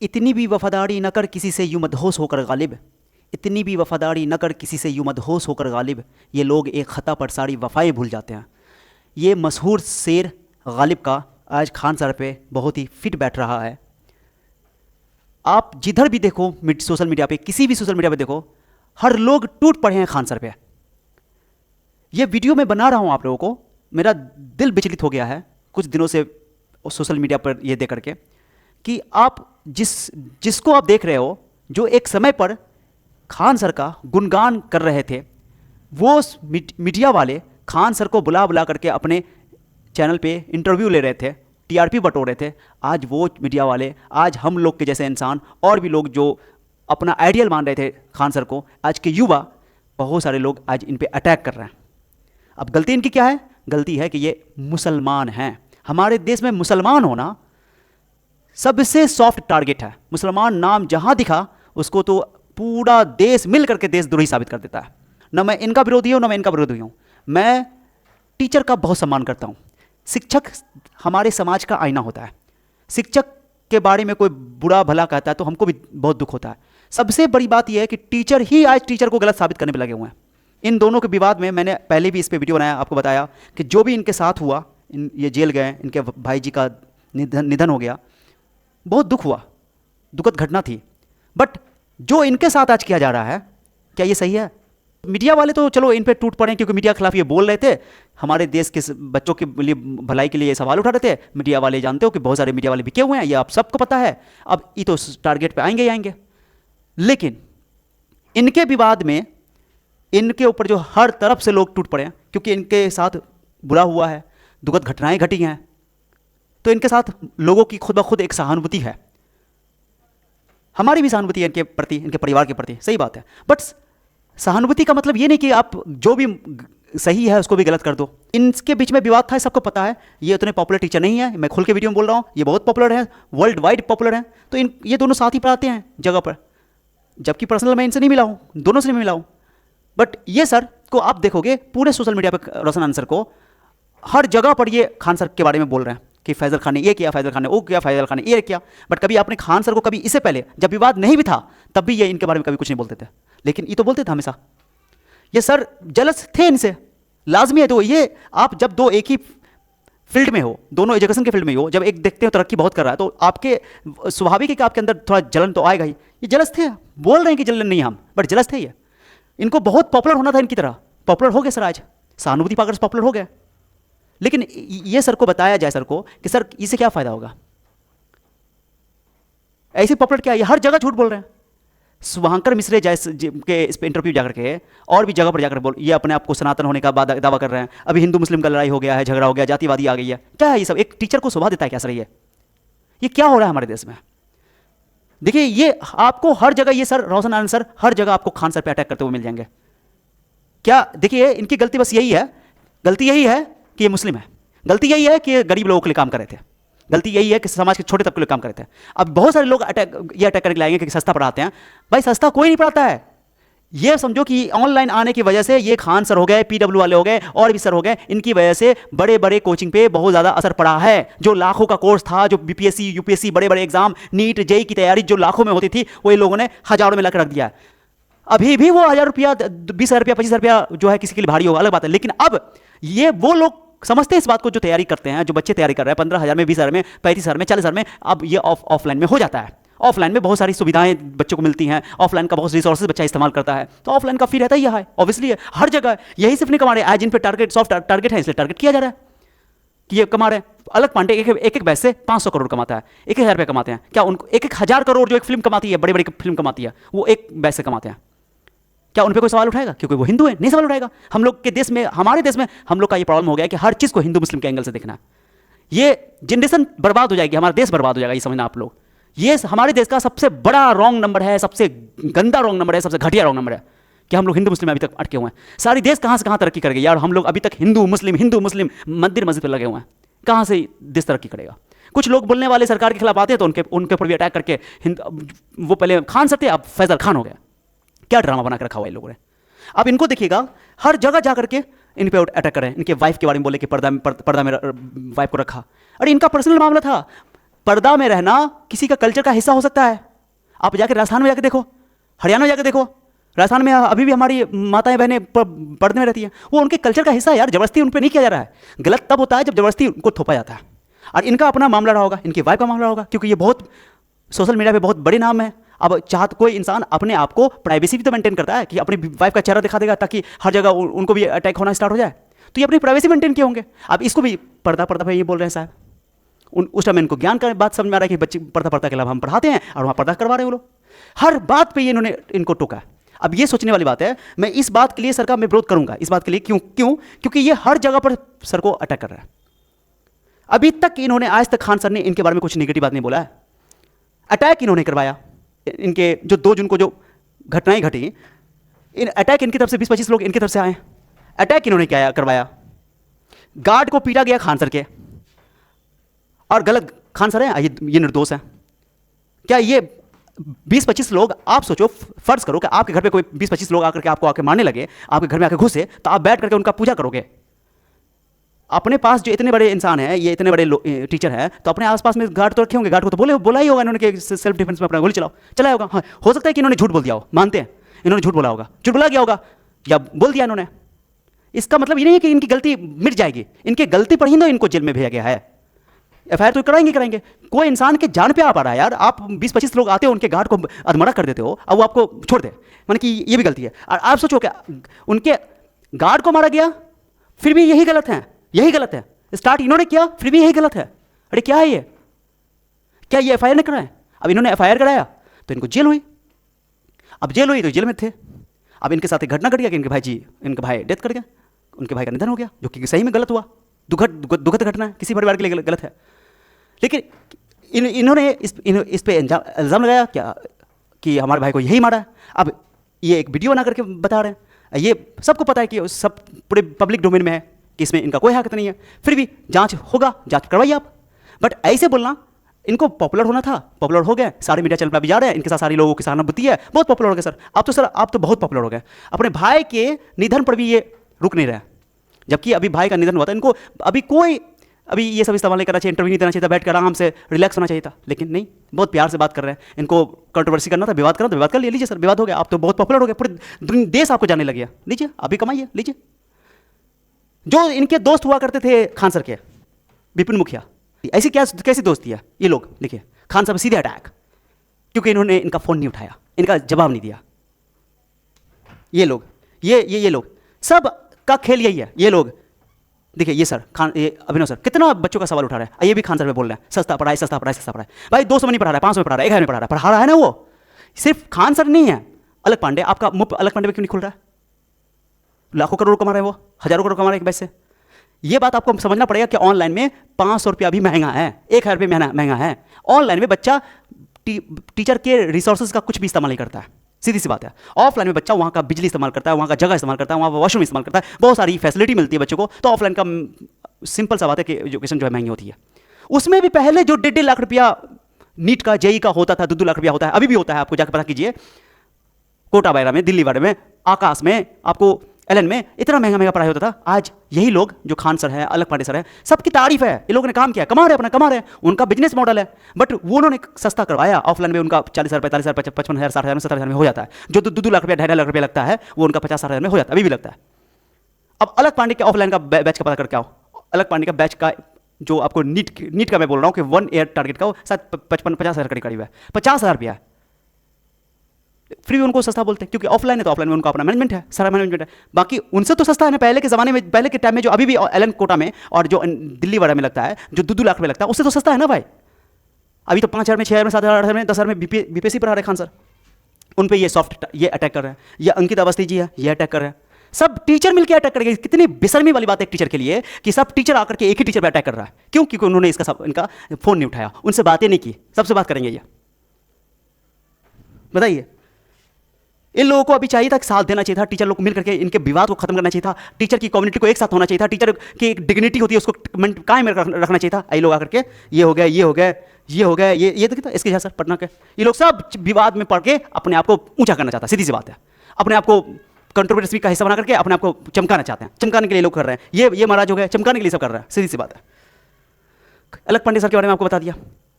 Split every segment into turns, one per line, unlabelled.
इतनी भी वफादारी न कर किसी से यूं मदहोश होकर गालिब, इतनी भी वफादारी न कर किसी से यूं मदहोश होकर गालिब, ये लोग एक ख़ता पर सारी वफ़ाएं भूल जाते हैं। ये मशहूर शेर गालिब का आज खान सर पे बहुत ही फिट बैठ रहा है। आप जिधर भी देखो सोशल मीडिया पे, किसी भी सोशल मीडिया पे देखो, हर लोग टूट पड़े हैं खान सर पे। ये वीडियो मैं बना रहा हूँ आप लोगों को, मेरा दिल विचलित हो गया है कुछ दिनों से सोशल मीडिया पर ये देख करके कि आप जिसको आप देख रहे हो, जो एक समय पर खान सर का गुणगान कर रहे थे, वो मीडिया वाले खान सर को बुला बुला करके अपने चैनल पे इंटरव्यू ले रहे थे, टीआरपी बटोर रहे थे। आज वो मीडिया वाले, आज हम लोग के जैसे इंसान और भी लोग जो अपना आइडियल मान रहे थे खान सर को, आज के युवा बहुत सारे लोग आज इन पे अटैक कर रहे हैं। अब गलती इनकी क्या है? गलती है कि ये मुसलमान हैं। हमारे देश में मुसलमान होना सबसे सॉफ्ट टारगेट है। मुसलमान नाम जहां दिखा उसको तो पूरा देश मिल करके देशद्रोही साबित कर देता है। न मैं इनका विरोधी हूं, न मैं इनका विरोधी हूं। मैं टीचर का बहुत सम्मान करता हूं। शिक्षक हमारे समाज का आईना होता है। शिक्षक के बारे में कोई बुरा भला कहता है तो हमको भी बहुत दुख होता है। सबसे बड़ी बात यह है कि टीचर ही आज टीचर को गलत साबित करने में लगे हुए हैं। इन दोनों के विवाद में मैंने पहले भी इस पे वीडियो बनाया, आपको बताया कि जो भी इनके साथ हुआ, ये जेल गए, इनके भाई जी का निधन हो गया, बहुत दुख हुआ, दुखद घटना थी। बट जो इनके साथ आज किया जा रहा है, क्या ये सही है? मीडिया वाले तो चलो इन पे टूट पड़े क्योंकि मीडिया के खिलाफ ये बोल रहे थे, हमारे देश के बच्चों के लिए भलाई के लिए ये सवाल उठा रहे थे। मीडिया वाले जानते हो कि बहुत सारे मीडिया वाले बिके हुए हैं, ये आप सबको पता है। अब ये तो टारगेट पे आएंगे ही आएंगे। लेकिन इनके विवाद में इनके ऊपर जो हर तरफ से लोग टूट पड़े हैं क्योंकि इनके साथ बुरा हुआ है, दुखद घटनाएं घटी हैं, तो इनके साथ लोगों की खुद ब खुद एक सहानुभूति है। हमारी भी सहानुभूति है इनके प्रति, इनके परिवार के प्रति, सही बात है। बट सहानुभूति का मतलब ये नहीं कि आप जो भी सही है उसको भी गलत कर दो। इनके बीच में विवाद था, सबको पता है। ये उतने पॉपुलर टीचर नहीं है, मैं खुल के वीडियो में बोल रहा हूँ, ये बहुत पॉपुलर है, वर्ल्ड वाइड पॉपुलर है। तो ये दोनों साथ ही पढ़ाते हैं जगह पर, जबकि पर्सनल मैं इनसे नहीं मिला हूँ, दोनों से नहीं मिला हूँ। बट ये सर को आप देखोगे पूरे सोशल मीडिया पर, रोशन आंसर को हर जगह पर ये खान सर के बारे में बोल रहे हैं कि फैजल खान ने ये किया, फैजल खान ने वो किया, फैजल खान ने ये किया। बट कभी आपने खान सर को कभी इससे पहले जब विवाद नहीं भी था तब भी ये इनके बारे में कभी कुछ नहीं बोलते थे, लेकिन ये तो बोलते थे हमेशा। ये सर जलस थे इनसे, लाजमी है। तो ये आप जब दो एक ही फील्ड में हो, दोनों एजुकेशन के फील्ड में हो, जब एक देखते हो तरक्की बहुत कर रहा है तो आपके स्वाभाविक है कि आपके अंदर थोड़ा जलन तो आएगा ही। ये जलस थे, बोल रहे हैं कि जलन नहीं हम, बट जलस थे ये। इनको बहुत पॉपुलर होना था, इनकी तरह पॉपुलर हो गए सर, आज सहानुभूति पाकर पॉपुलर हो गए। लेकिन ये सर को बताया जाए, सर को कि सर इससे क्या फायदा होगा, ऐसे पॉपुलर क्या है, ये हर जगह झूठ बोल रहे हैं। शुभंकर मिश्रे जैसे के इस पे इंटरव्यू जाकर के और भी जगह पर जाकर बोल, ये अपने आप को सनातन होने का दावा कर रहे हैं। अभी हिंदू मुस्लिम का लड़ाई हो गया है, झगड़ा हो गया, जातिवादी आ गई है। क्या है ये सब? एक टीचर को शोभा देता है क्या सर? ये क्या हो रहा है हमारे देश में? देखिए, ये आपको हर जगह, ये सर रोशन आनंद सर हर जगह आपको खान सर पे अटैक करते हुए मिल जाएंगे। क्या देखिए, इनकी गलती बस यही है, गलती यही है कि ये मुस्लिम है, गलती यही है कि ये गरीब लोगों के लिए काम कर रहे थे, गलती यही है कि समाज के छोटे तबके के लिए काम कर रहे थे। अब बहुत सारे लोग अटैक करने के लिए आएंगे कि सस्ता पढ़ाते हैं। भाई सस्ता कोई नहीं पढ़ाता है। ये समझो कि ऑनलाइन आने की वजह से ये खान सर हो गए, पीडब्ल्यू वाले हो गए और भी सर हो गए, इनकी वजह से बड़े बड़े कोचिंग पे बहुत ज़्यादा असर पड़ा है। जो लाखों का कोर्स था, जो बीपीएससी यूपीएससी बड़े बड़े एग्जाम, नीट जेई की तैयारी जो लाखों में होती थी, वो ये लोगों ने हजारों में लाकर रख दिया है। अभी भी वो 1000 रुपया, 20,000 रुपया, 25,000 रुपया जो है किसी के लिए भारी होगा, अलग बात है। लेकिन अब ये वो लोग समझते हैं इस बात को, जो तैयारी करते हैं, जो बच्चे तैयारी कर रहे हैं 15,000 में, 20,000 में, 35,000 में, 40,000 में, अब ये ऑफलाइन में हो जाता है। ऑफलाइन में बहुत सारी सुविधाएं बच्चों को मिलती हैं, ऑफलाइन का बहुत रिसोर्सेज बच्चा इस्तेमाल करता है, तो ऑफलाइन का फी रहता ही है, ऑब्वियसली है हर जगह। यही सिर्फ नहीं कमा रहे, आज इन पे टारगेट, सॉफ्ट टारगेट है, इसलिए टारगेट किया जा रहा है कि ये कमा रहे हैं। अलग पांडे एक बैच से 500 करोड़ कमाता है, 1,000 रुपये कमाते हैं। क्या उनको 1,000 करोड़ जो एक फिल्म कमाती है, बड़ी बड़ी फिल्म कमाती है, वो एक बैच से कमाते हैं? क्या उन पे कोई सवाल उठाएगा क्योंकि वो हिंदू है? नहीं सवाल उठाएगा। हम लोग के देश में, हमारे देश में हम लोग का ये प्रॉब्लम हो गया कि हर चीज़ को हिंदू मुस्लिम के एंगल से देखना है। ये जनरेशन बर्बाद हो जाएगी, हमारा देश बर्बाद हो जाएगा, ये समझना आप लोग। ये हमारे देश का सबसे बड़ा रॉन्ग नंबर है, सबसे गंदा रॉन्ग नंबर है, सबसे घटिया रॉन्ग नंबर है कि हम लोग हिंदू मुस्लिम में अभी तक अटके हुए हैं। सारी देश कहाँ से कहाँ तरक्की कर गई यार, हम लोग अभी तक हिंदू मुस्लिम मंदिर मस्जिद पर लगे हुए हैं। कहाँ से देश तरक्की करेगा? कुछ लोग बोलने वाले सरकार के खिलाफ आते हैं तो उनके ऊपर भी अटैक करके, वो पहले खान सर थे, अब फैजल खान हो गया। क्या ड्रामा बना कर रखा हुआ इन लोगों ने। अब इनको देखिएगा, हर जगह जा करके इन पे अटैक करें। इनके वाइफ के बारे में बोले कि पर्दा में वाइफ को रखा। अरे इनका पर्सनल मामला था, पर्दा में रहना किसी का कल्चर का हिस्सा हो सकता है। आप जाके राजस्थान में जाके देखो, हरियाणा में जाके देखो, राजस्थान में अभी भी हमारी माताएं बहनें पर्दे में रहती हैं, वो उनके कल्चर का हिस्सा है यार, जबरदस्ती उन पर नहीं किया जा रहा है। गलत तब होता है जब जबरदस्ती उनको थोपा जाता है। और इनका अपना मामला रहा होगा, इनकी वाइफ का मामला होगा, क्योंकि ये बहुत सोशल मीडिया पे बहुत बड़े नाम है। अब चाहत कोई इंसान अपने आप को प्राइवेसी भी तो मेंटेन करता है कि अपनी वाइफ का चेहरा दिखा देगा ताकि हर जगह उनको भी अटैक होना स्टार्ट हो जाए, तो ये अपनी प्राइवेसी मेंटेन किए होंगे। अब इसको भी पर्दा पर्दा पे ये बोल रहे हैं साहब, उस टाइम इनको ज्ञान का बात समझ में आ रहा है कि बच्चे पर्दा पर्दा के अलावा हम पढ़ाते हैं और वहाँ पर्दा करवा रहे हैं वो लोग। हर बात पे ये इन्होंने इनको टोका। अब ये सोचने वाली बात है, मैं इस बात के लिए सर का मैं विरोध करूंगा, इस बात के लिए क्योंकि ये हर जगह पर सर को अटैक कर रहा है। अभी तक इन्होंने, आज तक खान सर ने इनके बारे में कुछ नेगेटिव बात नहीं बोला है। अटैक इन्होंने करवाया, इनके जो 2 जून को जो घटनाएं घटी, इन अटैक इनकी तरफ से 20-25 लोग इनकी तरफ से आए, अटैक इन्होंने क्या करवाया। गार्ड को पीटा गया खान सर के, और गलत खान सर है ये निर्दोष है। क्या ये 20-25 लोग, आप सोचो, फर्ज करो कि आपके घर पे कोई 20-25 लोग आकर के आपको आके मारने लगे, आपके घर में आके घुसे, तो आप बैठ करके उनका पूजा करोगे? अपने पास जो इतने बड़े इंसान हैं, ये इतने बड़े टीचर हैं, तो अपने आसपास में गार्ड तो रखे होंगे। गार्ड को तो बोला ही होगा इन्होंने कि सेल्फ डिफेंस में अपना गोली चलाया होगा। हाँ, हो सकता है कि इन्होंने झूठ बोल दिया हो, मानते हैं इन्होंने झूठ बोला होगा, झूठ बोला गया होगा या बोल दिया इन्होंने। इसका मतलब ये नहीं है कि इनकी गलती मिट जाएगी, इनकी गलती पर ही तो इनको जेल में भेजा गया है। एफआईआर तो कराएंगे। कोई इंसान के जान पे आ पा रहा है यार, आप 20-25 लोग आते हो, उनके गार्ड को अधमरा कर देते हो, अब वो आपको छोड़ दे, माने कि ये भी गलती है। और आप सोचो क्या उनके गार्ड को मारा गया, फिर भी यही गलत है। स्टार्ट इन्होंने किया, फिर भी यही गलत है। अरे क्या है ये? क्या ये एफआईआर नहीं कराए? अब इन्होंने एफआईआर कराया तो इनको जेल हुई। अब जेल हुई तो जेल में थे। अब इनके साथ एक घटना घट गया कि इनके भाई डेथ कर गया, उनके भाई का निधन हो गया, जो कि सही में गलत हुआ, दुखद घटना है, किसी परिवार के लिए गलत है। लेकिन इन्होंने इस पे इल्ज़ाम लगाया क्या कि हमारे भाई को यही मारा है। अब ये एक वीडियो बना करके बता रहे हैं, ये सबको पता है कि सब पूरे पब्लिक डोमेन में है कि इसमें इनका कोई हक नहीं है, फिर भी जांच होगा, जांच करवाइए आप। बट ऐसे बोलना, इनको पॉपुलर होना था, पॉपुलर हो गए, सारे मीडिया चैनल पर भी जा रहे हैं, इनके साथ सारे लोगों की सहानुभूति है, बहुत पॉपुलर हो गए सर। आप तो बहुत पॉपुलर हो गए। अपने भाई के निधन पर भी ये रुक नहीं रहे, जबकि अभी भाई का निधन हुआ था। इनको अभी ये सब इस्तेमाल नहीं करना चाहिए, इंटरव्यू नहीं देना चाहिए था, बैठ कर आराम से रिलैक्स होना चाहिए था, लेकिन नहीं, बहुत प्यार से बात कर रहे हैं। इनको कंट्रोवर्सी करना था, विवाद करना था, विवाद कर लीजिए सर, विवाद हो गया, आप तो बहुत पॉपुलर हो गए, पूरे देश आपको जाने लग गया, लीजिए अभी कमाइए, लीजिए। जो इनके दोस्त हुआ करते थे खान सर के, विपिन मुखिया, ऐसी कैसी दोस्ती है ये लोग, देखिए खान साहब सीधे अटैक, क्योंकि इन्होंने इनका फ़ोन नहीं उठाया, इनका जवाब नहीं दिया। ये लोग ये लोग सब का खेल यही है। ये लोग देखिए, ये सर अभिनव सर कितना बच्चों का सवाल उठा रहे हैं, ये भी खान सर पे बोल रहे हैं सस्ता पढ़ाई। भाई 200 में नहीं पढ़ा रहा है, 500 में पढ़ा रहा है, 1000 में पढ़ा रहा है ना। वो सिर्फ खान सर नहीं है, अलग पांडे, आपका मुफ्त अलग पांडे में क्यों नहीं खुल रहा है? लाखों करोड़ कमा रहे हैं वो, हजारों करोड़ कमा रहे हैं एक बैच से। ये बात आपको समझना पड़ेगा कि ऑनलाइन में 500 रुपया भी महंगा है, 1000 रुपये महंगा है। ऑनलाइन में बच्चा टीचर के रिसोर्सेज का कुछ भी इस्तेमाल नहीं करता है, सीधी सी बात है। ऑफलाइन में बच्चा वहाँ का बिजली इस्तेमाल करता है, वहाँ का जगह इस्तेमाल करता है, वहाँ का वॉशरूम इस्तेमाल करता है, बहुत सारी फैसिलिटी मिलती है बच्चों को। तो ऑफलाइन का सिंपल सा बात है कि एजुकेशन जो है महंगी होती है। उसमें भी पहले जो 1.5 लाख रुपया नीट का, जेई का होता था, 2 लाख रुपया होता है, अभी भी होता है, आपको जाकर पता कीजिए। कोटा वगैरह में, दिल्ली वगैरह में, आकाश में, आपको एलन में इतना महंगा पढ़ाई होता था। आज यही लोग जो खान सर है, अलग पांडे सर है, सबकी तारीफ है, ये लोगों ने काम किया, कमा रहे हैं, उनका बिजनेस मॉडल है। बट वो उन्होंने सस्ता करवाया। ऑफलाइन में उनका 40,000, 45,000, 55,000, 60,000, 70,000 में हो जाता है। जो 2 लाख रुपया, 2.5 लाख रुपया लगता है, वो उनका 50-60,000 में हो जाता है, अभी भी लगता है। अब अलग पांडे के ऑफलाइन का बैच का पता करके आओ। अलग पांडे का बैच का जो आपको नीट का मैं बोल रहा हूँ कि 1 ईयर टारगेट का, शायद 55-50,000 के करीब है, 50,000 रुपया है। फिर भी उनको सस्ता बोलते हैं, क्योंकि ऑफलाइन है तो ऑफलाइन में उनका अपना मैनेजमेंट है, सारा मैनेजमेंट है। बाकी उनसे तो सस्ता है ना। पहले के ज़माने में, पहले के टाइम में जो अभी भी एलन कोटा में और जो दिल्ली वगैरह में लगता है, जो 2 लाख में लगता है, उससे तो सस्ता है ना भाई। अभी तो 5,000 में, 6,000 में, 7,000, 8,000 में, 10,000 में बीपीएससी पढ़ा रहे खान सर। उन पे ये अटैक कर रहे हैं। ये अंकित अवस्थी जी है, ये अटैक कर रहे हैं। सब टीचर मिलकर अटैक करेंगे। कितनी बेशर्मी वाली बात है एक टीचर के लिए कि सब टीचर आकर के एक ही टीचर पे अटैक कर रहा है। क्यों? क्योंकि उन्होंने इनका फोन नहीं उठाया, उनसे बातें नहीं की। सबसे बात करेंगे ये, बताइए। इन लोगों को अभी चाहिए था कि साथ देना चाहिए था, टीचर लोग को मिल करके इनके विवाद को खत्म करना चाहिए था, टीचर की कम्युनिटी को एक साथ होना चाहिए था, टीचर की एक डिग्निटी होती है उसको कायम रखना चाहिए था। ये लोग आकर के ये हो गया, ये देखिए इसके जैसा पढ़ना के, ये लोग सब विवाद में पढ़ के अपने आप को ऊंचा करना चाहता है। सीधी सी बात है, अपने आप को कंट्रोवर्सी का हिस्सा बना करके अपने आप को चमकाना चाहते हैं। चमकाने के लिए लोग कर रहे हैं, ये महाराज हो गए, चमकाने के लिए सब कर रहे हैं। सीधी सी बात है। अलग पांडे सर के बारे में आपको बता दिया,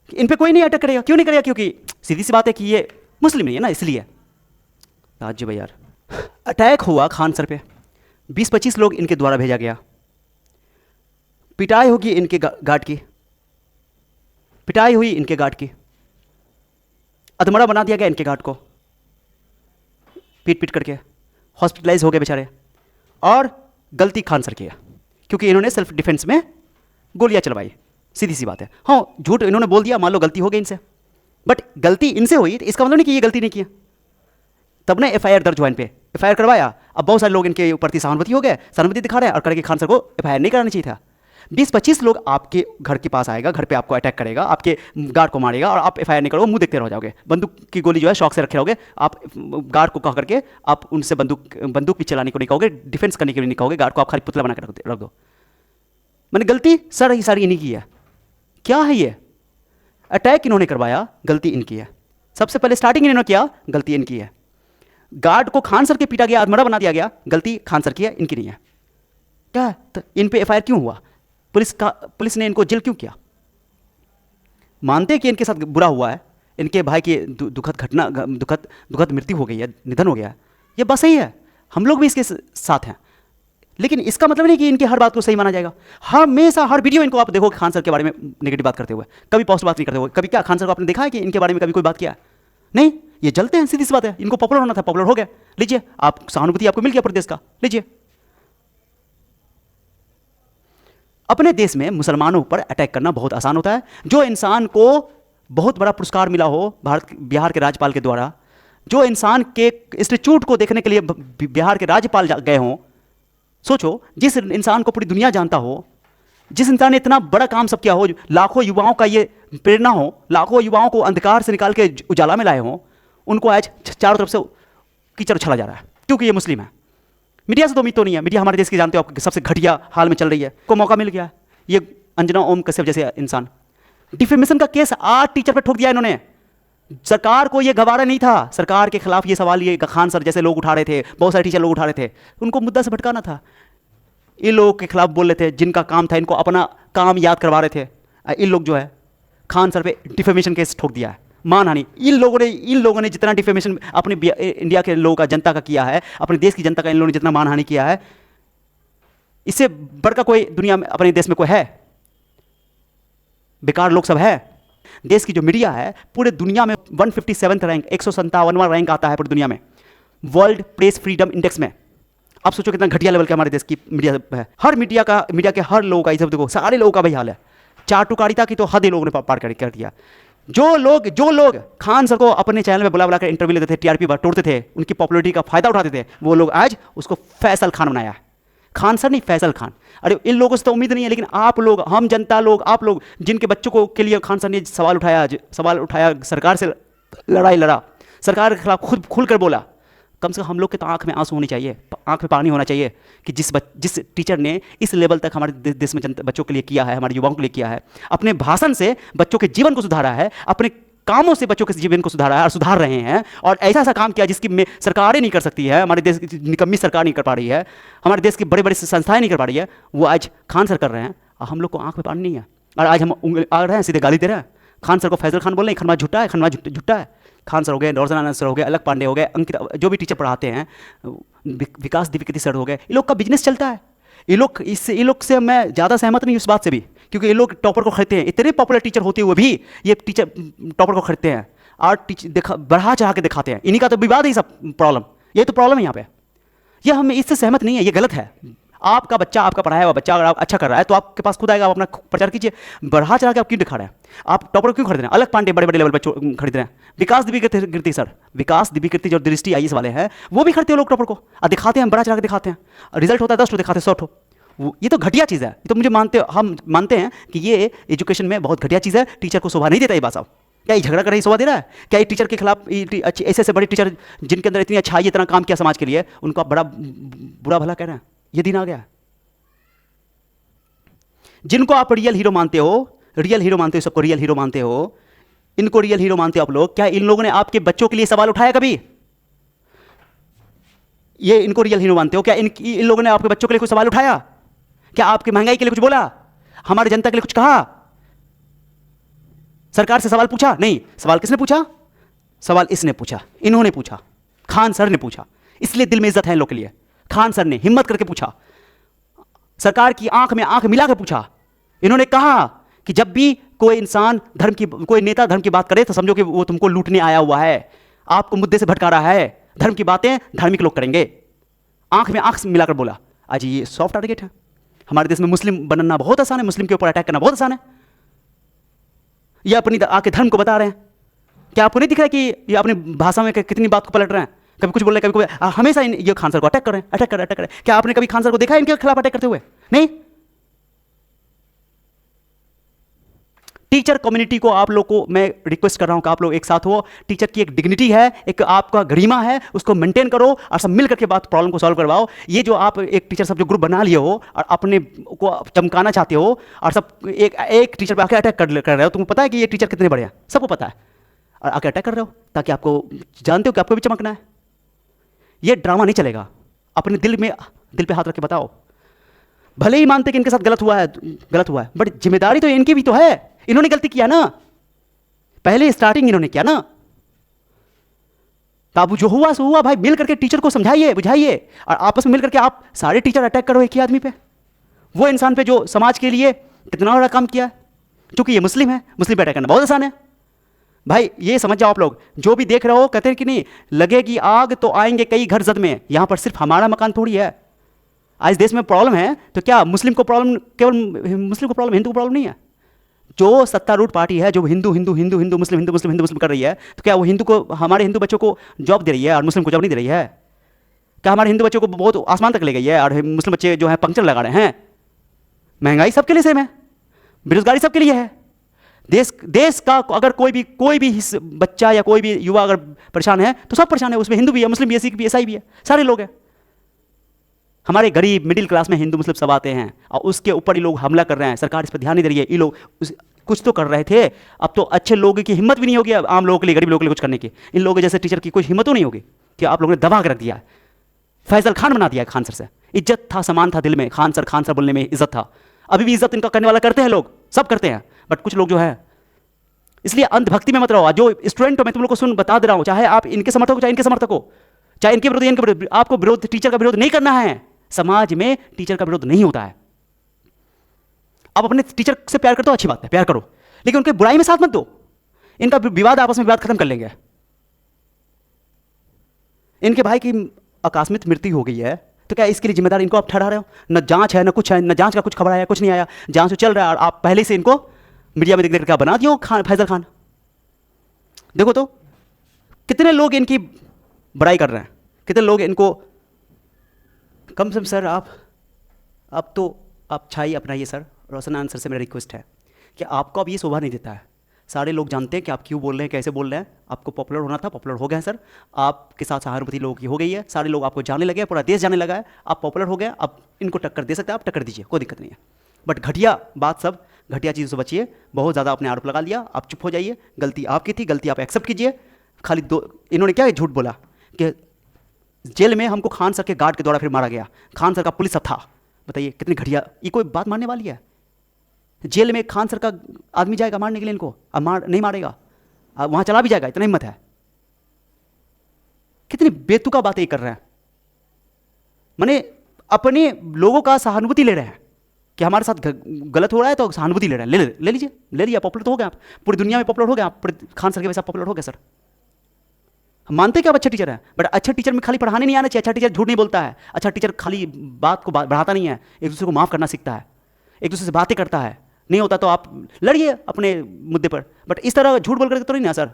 इन पे कोई नहीं अटैक करेगा। क्यों नहीं करेगा? क्योंकि सीधी सी बात है कि ये मुस्लिम नहीं है ना, इसलिए। ताज्जुब है यार। अटैक हुआ खान सर पे, 20-25 लोग इनके द्वारा भेजा गया। पिटाई होगी इनके गार्ड की, पिटाई हुई इनके गार्ड की, अधमरा बना दिया गया इनके गार्ड को, पीट पीट करके हॉस्पिटलाइज हो गए बेचारे। और गलती खान सर की है, क्योंकि इन्होंने सेल्फ डिफेंस में गोलियां चलवाई। सीधी सी बात है। हाँ, झूठ इन्होंने बोल दिया, मान लो गलती हो गई इनसे, बट गलती इनसे हुई, इसका मतलब नहीं कि ये गलती नहीं किया। तब ने एफआईआर दर्ज हुआ इन पे, एफआईआर करवाया। अब बहुत सारे लोग इनके प्रति सहानुभूति हो गए, सहानुभूति दिखा रहे हैं, और करके खान सर को एफआईआर नहीं कराना चाहिए था। 20-25 लोग आपके घर के पास आएगा, घर पे आपको अटैक करेगा, आपके गार्ड को मारेगा, और आप एफआईआर नहीं करोगे, मुंह देखते रह जाओगे। बंदूक की गोली जो है शौक से रखे रहोगे आप, गार्ड को कह करके आप उनसे बंदूक भी चलाने को नहीं कहोगे, डिफेंस करने के लिए नहीं कहोगे, गार्ड को आप खाली पुतला बना कर रख दो। मैंने गलती सारी इन्हीं की है। क्या है ये? अटैक इन्होंने करवाया, गलती इनकी है। सबसे पहले स्टार्टिंग इन्होंने किया, गलती इनकी है। गार्ड को खान सर के पीटा गया, अधमरा बना दिया गया, गलती खान सर की है, इनकी नहीं है। क्या तो इन पे एफआईआर क्यों हुआ? पुलिस ने इनको जेल क्यों किया? मानते कि इनके साथ बुरा हुआ है, इनके भाई की दुखद मृत्यु हो गई है, निधन हो गया है, ये बस सही है, हम लोग भी इसके साथ हैं। लेकिन इसका मतलब नहीं कि इनकी हर बात को सही माना जाएगा। हमेशा हर वीडियो इनको आप देखो खान सर के बारे में नेगेटिव बात करते हुए, कभी पॉजिटिव बात नहीं करते हुए। कभी क्या खान सर को आपने देखा है कि इनके बारे में कभी कोई बात किया? नहीं, ये जलते हैं, सीधी सी बात है। इनको पॉपुलर होना था, पॉपुलर हो गया, लीजिए आप, सहानुभूति आपको मिल गया प्रदेश का, लीजिए। अपने देश में मुसलमानों पर अटैक करना बहुत आसान होता है। जो इंसान को बहुत बड़ा पुरस्कार मिला हो बिहार के राज्यपाल के द्वारा, जो इंसान के इंस्टीट्यूट को देखने के लिए बिहार के राज्यपाल गए हों, सोचो, जिस इंसान को पूरी दुनिया जानता हो, जिस इंसान ने इतना बड़ा काम सब किया हो, लाखों युवाओं का ये प्रेरणा हो, लाखों युवाओं को अंधकार से निकाल के उजाला में लाए हों, उनको आज चारों तरफ से कीचड़ उछाला जा रहा है, क्योंकि ये मुस्लिम है। मीडिया से तो उम्मीद तो नहीं है, मीडिया हमारे देश की जानते हो आप सबसे घटिया हाल में चल रही है, को मौका मिल गया। ये अंजना ओम कश्यप जैसे इंसान, डिफेमेशन का केस 8 टीचर पर ठोक दिया इन्होंने। सरकार को ये गवारा नहीं था, सरकार के खिलाफ ये सवाल ये खान सर जैसे लोग उठा रहे थे, बहुत सारे टीचर लोग उठा रहे थे, उनको मुद्दा से भटकाना था। इन लोगों के खिलाफ बोल रहे थे, जिनका काम था इनको अपना काम याद करवा रहे थे। इन लोग जो है खान सर पे डिफेमेशन केस ठोक दिया है, मानहानि। इन लोगों ने जितना डिफेमेशन अपने इंडिया के लोगों का, जनता का किया है, अपने देश की जनता का इन लोगों ने जितना मानहानि किया है, इससे बढ़कर कोई दुनिया में अपने देश में कोई है? बेकार लोग सब है। देश की जो मीडिया है पूरे दुनिया में 157 रैंक, 157वां रैंक आता है पूरी दुनिया में वर्ल्ड प्रेस फ्रीडम इंडेक्स में। आप सोचो कितना घटिया लेवल का हमारे देश की मीडिया है। हर मीडिया के हर लोगों का, ये सब देखो सारे लोगों का भाई हाल है। चाटुकारिता की तो हद ही लोगों ने पार कर दिया। जो लोग खान सर को अपने चैनल में बुला कर इंटरव्यू लेते थे, टीआरपी तोड़ते थे, उनकी पॉपुलरिटी का फायदा उठाते थे, वो लोग आज उसको फैसल खान बनाया है। खान सर नहीं, फैसल खान। अरे इन लोगों से तो उम्मीद नहीं है, लेकिन आप लोग, हम जनता लोग, आप लोग जिनके बच्चों को के लिए खान सर ने सवाल उठाया, सरकार से लड़ाई लड़ा, सरकार के खिलाफ खुद खुलकर बोला, कम से कम हम लोग के तो आंख में आंसू होनी चाहिए, आंख में पानी होना चाहिए कि जिस टीचर ने इस लेवल तक हमारे देश में बच्चों के लिए किया है, हमारे युवाओं के लिए किया है, अपने भाषण से बच्चों के जीवन को सुधारा है, अपने कामों से बच्चों के जीवन को सुधारा है और सुधार रहे हैं, और ऐसा काम किया जिसकी सरकारें नहीं कर सकती है, हमारे देश की निकम्मी सरकार नहीं कर पा रही है, हमारे देश की बड़ी बड़ी संस्थाएं नहीं कर पा रही है, वो आज खान सर कर रहे हैं और हम लोग को आंख में पानी नहीं है। और आज हम आ रहे हैं, सीधे गाली दे रहे हैं खान सर को। फैजल खान बोल रहे हैं खनवा झुट्टा है, खनवा झुट्टा है। खान सर हो गए, नौरजन आनंद सर हो गए, अलग पांडे हो गए, अंकित, जो भी टीचर पढ़ाते हैं, विकास द्विवेदी सर हो गए, ये लोग का बिजनेस चलता है। ये लोग से मैं ज़्यादा सहमत नहीं उस बात से भी, क्योंकि ये लोग टॉपर को खरीदते हैं। इतने पॉपुलर टीचर होते हुए भी ये टीचर टॉपर को खरीदते हैं और बढ़ा चढ़ा के दिखाते हैं। इन्हीं का तो विवाद है, सब प्रॉब्लम, ये तो प्रॉब्लम है यहाँ पे। ये हम इससे सहमत नहीं है, ये गलत है। आपका बच्चा, आपका पढ़ाया हुआ बच्चा अगर आप अच्छा कर रहा है तो आपके पास खुद आएगा, आप अपना प्रचार कीजिए। बढ़ा चढ़ा के आप क्यों दिखा रहे हैं? आप टॉपर क्यों खरीद रहे हैं? अलग पांडे बड़े बड़े लेवल पर खरीद रहे हैं। विकास दिव्यकीर्ति सर, विकास दिव्यकीर्ति जो दृष्टि आईएएस वाले हैं, वो भी खरीदते हैं लोग टॉपर को, और दिखाते हैं, बड़ा चढ़ा के दिखाते हैं। रिजल्ट होता है 10 ठो, दिखाते हैं 100 ठो। ये तो घटिया चीज़ है। ये तो हम मानते हैं कि ये एजुकेशन में बहुत घटिया चीज़ है। टीचर को शोभा नहीं देता ये बात साहब। क्या ये झगड़ा कर रही शोभा दे रहा है? क्या ये टीचर के खिलाफ ऐसे बड़े टीचर जिनके अंदर इतनी अच्छाई, इतना काम किया समाज के लिए, उनको आप बड़ा बुरा भला कह रहे हैं? ये दिन आ गया। जिनको आप रियल हीरो मानते हो, सबको रियल हीरो मानते हो, इनको रियल हीरो मानते हो आप लोग, क्या इन लोगों ने आपके बच्चों के लिए सवाल उठाया कभी? ये इनको रियल हीरो मानते हो? क्या इन लोगों ने आपके बच्चों के लिए कोई सवाल उठाया? क्या आपकी महंगाई के लिए कुछ बोला? हमारी जनता के लिए कुछ कहा? सरकार से सवाल पूछा? नहीं। सवाल किसने पूछा? सवाल इसने पूछा, इन्होंने पूछा, खान सर ने पूछा। इसलिए दिल में इज्जत है इन लोग के लिए। खान सर ने हिम्मत करके पूछा, सरकार की आंख में आंख मिला कर पूछा। इन्होंने कहा कि जब भी कोई इंसान धर्म की, कोई नेता धर्म की बात करे तो समझो कि वो तुमको लूटने आया हुआ है, आपको मुद्दे से भटका रहा है। धर्म की बातें धार्मिक लोग करेंगे। आंख में आंख मिलाकर बोला। आज ये सॉफ्ट टारगेट है। हमारे देश में मुस्लिम बनना बहुत आसान है, मुस्लिम के ऊपर अटैक करना बहुत आसान है। ये अपनी आके धर्म को बता रहे हैं। क्या आपको नहीं दिख रहा है कि ये अपनी भाषा में कितनी बात को पलट रहे हैं? कभी कुछ बोल रहे हैं, कभी कोई, हमेशा ये खान सर को अटैक कर रहे हैं, अटैक कर रहे हैं। क्या आपने कभी खान सर को देखा है इनके खिलाफ अटैक करते हुए? नहीं। टीचर कम्युनिटी को, आप लोग को मैं रिक्वेस्ट कर रहा हूं कि आप लोग एक साथ हो। टीचर की एक डिग्निटी है, एक आपका गरिमा है, उसको मेंटेन करो और सब मिल करके बात प्रॉब्लम को सॉल्व करवाओ। ये जो आप एक टीचर सब जो ग्रुप बना लिए हो और अपने को चमकाना चाहते हो और सब एक टीचर पे आके अटैक कर रहे हो, तुमको पता है कि ये टीचर कितने बड़े हैं, सबको पता है, और आके अटैक कर रहे हो ताकि आपको, जानते हो कि आपको भी चमकना है। ये ड्रामा नहीं चलेगा। अपने दिल पे हाथ रख के बताओ। भले ही मानते कि इनके साथ गलत हुआ है, बट जिम्मेदारी तो इनकी भी तो है। इन्होंने गलती किया ना, पहले स्टार्टिंग इन्होंने किया ना। तो अब जो हुआ सो हुआ भाई, मिल करके टीचर को समझाइए, बुझाइए, और आपस में मिल करके आप सारे टीचर अटैक करो एक ही आदमी पे, वो इंसान पे जो समाज के लिए कितना बड़ा काम किया। क्योंकि ये मुस्लिम है, मुस्लिम पे अटैक करना बहुत आसान है भाई। ये समझ जाओ आप लोग, जो भी देख रहे हो, कहते हैं कि नहीं लगेगी आग तो आएंगे कई घर जद में। यहां पर सिर्फ हमारा मकान थोड़ी है। आज देश में प्रॉब्लम है तो क्या मुस्लिम को प्रॉब्लम, केवल मुस्लिम को प्रॉब्लम, हिंदू को प्रॉब्लम नहीं है? जो सत्तारूढ़ पार्टी है, जो हिंदू मुस्लिम कर रही है, तो क्या वो हिंदू को, हमारे हिंदू बच्चों को जॉब दे रही है और मुस्लिम को जॉब नहीं दे रही है? क्या हमारे हिंदू बच्चों को बहुत आसमान तक ले गई है और मुस्लिम बच्चे जो है पंक्चर लगा रहे हैं? महंगाई सबके लिए सेम है, बेरोजगारी सबके लिए है। देश का अगर कोई भी बच्चा या कोई भी युवा अगर परेशान है तो सब परेशान है। उसमें हिंदू भी है, मुस्लिम भी है, सिख भी है, ईसाई भी है, सारे लोग हैं। हमारे गरीब मिडिल क्लास में हिंदू मुस्लिम सब आते हैं और उसके ऊपर ये लोग हमला कर रहे हैं। सरकार इस पर ध्यान नहीं दे रही है। ये लोग कुछ तो कर रहे थे, अब तो अच्छे लोगों की हिम्मत भी नहीं होगी आम लोगों के लिए, गरीब लोगों के लिए कुछ करने की। इन लोगों जैसे टीचर की कुछ हिम्मत नहीं होगी कि आप लोगों ने दबा के रख दिया। फैजल खान बना दिया खान सर से। इज्जत था, सम्मान था दिल में, खान सर बोलने में इज्जत था। अभी भी इज्जत इनका करने वाला करते हैं लोग, सब करते हैं, बट कुछ लोग जो है, इसलिए अंधभक्ति में मत रहो। जो स्टूडेंट हो, मैं तुम लोग को बता दे रहा हूं, चाहे आप इनके समर्थक हो, चाहे इनके समर्थक हो, चाहे इनके विरोध, इनके विरोध, आपको विरोध, टीचर का विरोध नहीं करना है। समाज में टीचर का विरोध नहीं होता है। आप अपने टीचर से प्यार करते हो, अच्छी बात है, प्यार करो, लेकिन उनके बुराई में साथ मत दो। इनका विवाद, आपस में विवाद खत्म कर लेंगे। इनके भाई की आकस्मिक मृत्यु हो गई है, तो क्या इसके लिए जिम्मेदार इनको आप ठहरा रहे हो? न जांच है, न कुछ है, न जांच का कुछ खबर आया, कुछ नहीं आया, जांच तो चल रहा है और आप पहले से इनको मीडिया में देख क्या बना दियो फैजल खान। देखो तो कितने लोग इनकी बुराई कर रहे हैं, कितने लोग इनको, कम से कम सर आप तो आप छाई अपनाइए सर। रोशन आंसर से मेरा रिक्वेस्ट है कि आपको अब ये शोभा नहीं देता है। सारे लोग जानते हैं कि आप क्यों बोल रहे हैं, कैसे बोल रहे हैं। आपको पॉपुलर होना था, पॉपुलर हो गए हैं सर। आपके साथ सहानुभूति लोगों की हो गई है, सारे लोग आपको जानने लगे, पूरा देश जानने लगा है, आप पॉपुलर हो गए। अब इनको टक्कर दे सकते हैं, आप टक्कर दीजिए, कोई दिक्कत नहीं है। बट घटिया बात, सब घटिया चीज़ों से बचिए। बहुत ज़्यादा आपने आरोप लगा लिया, आप चुप हो जाइए। गलती आपकी थी, गलती आप एक्सेप्ट कीजिए। खाली इन्होंने क्या झूठ बोला कि जेल में हमको खान सर के गार्ड के द्वारा फिर मारा गया, खान सर का पुलिस सब था। बताइए कितनी घटिया, ये कोई बात मानने वाली है? जेल में खान सर का आदमी जाएगा मारने के लिए इनको, अब नहीं मारेगा, अब वहां चला भी जाएगा, इतना हिम्मत है? कितनी बेतुका बातें कर रहे हैं। माने अपने लोगों का सहानुभूति ले रहे हैं कि हमारे साथ गलत हो रहा है तो सहानुभूति ले रहे हैं। ले लीजिए, ले लिया, पॉपुलर तो हो गए आप, पूरी दुनिया में पॉपुलर हो गए आप, खान सर के वैसा पॉपुलर हो गए सर। हम मानते हैं कि आप अच्छे टीचर हैं, बट अच्छे टीचर में खाली पढ़ाने नहीं आना चाहिए। अच्छा टीचर झूठ नहीं बोलता है, अच्छा टीचर खाली बात को बढ़ाता नहीं है, एक दूसरे को माफ़ करना सीखता है, एक दूसरे से बातें करता है। नहीं होता तो आप लड़िए अपने मुद्दे पर, बट इस तरह झूठ बोल करके तो नहीं ना सर।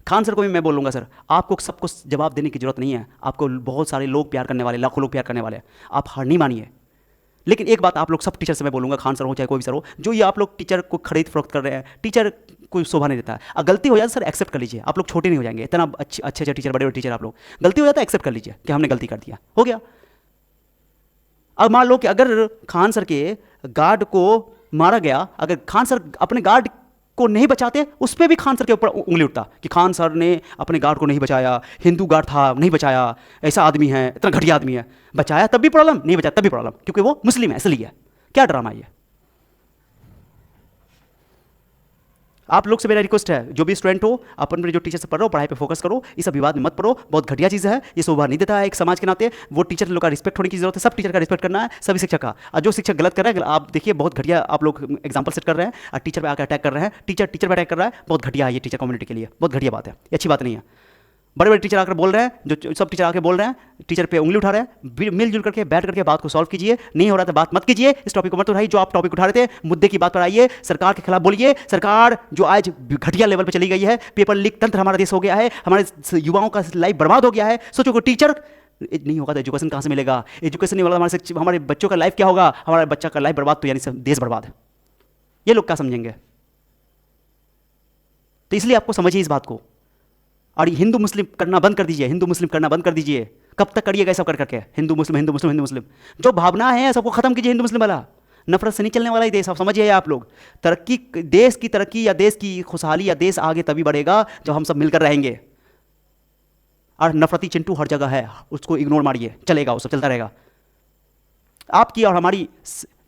खान सर को भी मैं बोलूँगा सर, आपको सबको जवाब देने की जरूरत नहीं है। आपको बहुत सारे लोग प्यार करने वाले, लाखों लोग प्यार करने वाले हैं, आप हार नहीं मानिए। लेकिन एक बात आप लोग सब टीचर से मैं बोलूँगा, खान सर हो चाहे कोई भी सर हो, जो ये आप लोग टीचर को खरीद फरोख्त कर रहे हैं, टीचर कोई शोभा नहीं देता है। गलती हो जाए सर एक्सेप्ट कर लीजिए, आप लोग छोटे नहीं हो जाएंगे। इतना अच्छे टीचर, बड़े टीचर, आप लोग गलती हो जाता है एक्सेप्ट कर लीजिए कि हमने गलती कर दिया, हो गया। अब मान लो कि अगर खान सर के गार्ड को मारा गया, अगर खान सर अपने गार्ड को नहीं बचाते, उस पर भी खान सर के ऊपर उंगली उठता कि खान सर ने अपने गार्ड को नहीं बचाया, हिंदू गार्ड था नहीं बचाया, ऐसा आदमी है, इतना घटिया आदमी है। बचाया तब भी प्रॉब्लम, नहीं बचाया तब भी प्रॉब्लम, क्योंकि वो मुस्लिम है इसलिए। क्या ड्रामा है ये? आप लोग से मेरा रिक्वेस्ट है, जो भी स्टूडेंट हो, अपन में जो टीचर से पढ़ रहे हो, पढ़ाई पे फोकस करो, इस सब विवाद में मत पढ़ो, बहुत घटिया चीज़ है, ये शोभा नहीं देता है एक समाज के नाते। वो टीचर लोग का रिस्पेक्ट होने की जरूरत है, सब टीचर का रिस्पेक्ट करना है, सभी शिक्षक का। और जो शिक्षक गलत कर रहा है, आप देखिए बहुत घटिया आप लोग एग्जाम्पल सेट कर रहे हैं और टीचर पे आकर अटैक कर रहे हैं, टीचर पे अटैक कर रहा है, बहुत घटिया है ये टीचर कम्युनिटी के लिए, बहुत घटिया बात है, ये अच्छी बात नहीं है। बड़े बड़े टीचर आकर बोल रहे हैं, जो सब टीचर आकर बोल रहे हैं, टीचर पे उंगली उठा रहे हैं, मिलजुल करके बैठ करके बात को सॉल्व कीजिए। नहीं हो रहा तो बात मत कीजिए, इस टॉपिक को मत उठाइए। जो आप टॉपिक उठा रहे थे, मुद्दे की बात पर आइए, सरकार के खिलाफ बोलिए। सरकार जो आज घटिया लेवल पर चली गई है, पेपर लीक तंत्र हमारा देश हो गया है, हमारे युवाओं का लाइफ बर्बाद हो गया है। सोचो को टीचर नहीं होगा तो एजुकेशन कहाँ से मिलेगा? एजुकेशन नहीं होगा हमारे बच्चों का लाइफ क्या होगा? हमारे बच्चा का लाइफ बर्बाद तो यानी देश बर्बाद है। ये लोग क्या समझेंगे? तो इसलिए आपको समझिए इस बात को, और हिंदू मुस्लिम करना बंद कर दीजिए, हिंदू मुस्लिम करना बंद कर दीजिए। कब तक करिएगा सब कर करके? हिंदू मुस्लिम हिंदू मुस्लिम हिंदू मुस्लिम, जो भावना है सबको खत्म कीजिए। हिंदू मुस्लिम वाला नफरत से नहीं चलने वाला ही देश, आप समझिए। आप लोग तरक्की, देश की तरक्की या देश की खुशहाली या देश आगे तभी बढ़ेगा जब हम सब मिलकर रहेंगे। और नफरती चिंटू हर जगह है, उसको इग्नोर मारिए, चलेगा, वो सब चलता रहेगा। आपकी और हमारी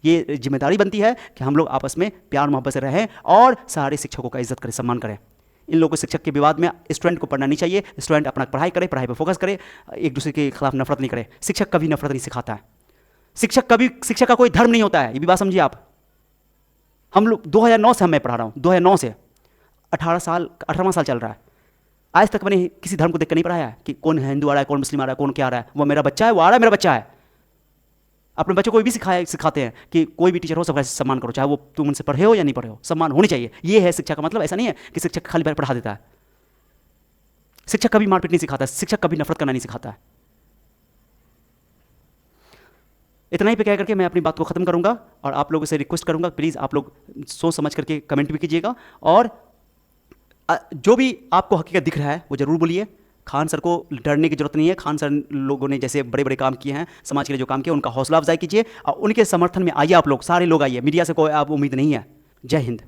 ये जिम्मेदारी बनती है कि हम लोग आपस में प्यार मोहब्बत से रहें और सारे शिक्षकों का इज्जत करें, सम्मान करें। इन लोगों को शिक्षक के विवाद में स्टूडेंट को पढ़ना नहीं चाहिए। स्टूडेंट अपना पढ़ाई करे, पढ़ाई पर फोकस करे, एक दूसरे के खिलाफ नफरत नहीं करे। शिक्षक कभी नफरत नहीं सिखाता है। शिक्षक का कोई धर्म नहीं होता है, ये भी बात समझिए आप। हम लोग 2009 से मैं पढ़ा रहा हूँ, 2009 से 18वां साल चल रहा है। आज तक मैंने किसी धर्म को देख कर नहीं पढ़ाया है कि कौन हिंदू आ रहा है, कौन मुस्लिम आ रहा है, कौन क्या आ रहा है। वो मेरा बच्चा है, वो आ रहा है, मेरा बच्चा है। अपने बच्चों को भी सिखाते हैं कि कोई भी टीचर हो सबका सम्मान करो, चाहे वो तुम उनसे पढ़े हो या नहीं पढ़े हो, सम्मान होनी चाहिए। ये है शिक्षा का मतलब। ऐसा नहीं है कि शिक्षक खाली बार पढ़ा देता है। शिक्षक कभी मारपीट नहीं सिखाता, शिक्षक कभी नफरत करना नहीं सिखाता है। इतना ही पे कह करके मैं अपनी बात को खत्म करूंगा और आप लोगों से रिक्वेस्ट करूंगा, प्लीज़ आप लोग सोच समझ करके कमेंट भी कीजिएगा और जो भी आपको हकीकत दिख रहा है वो जरूर बोलिए। खान सर को डरने की जरूरत नहीं है। खान सर लोगों ने जैसे बड़े बड़े काम किए हैं, समाज के लिए जो काम किया, उनका हौसला अफजाई कीजिए और उनके समर्थन में आइए। आप लोग सारे लोग आइए, मीडिया से कोई आप उम्मीद नहीं है। जय हिंद।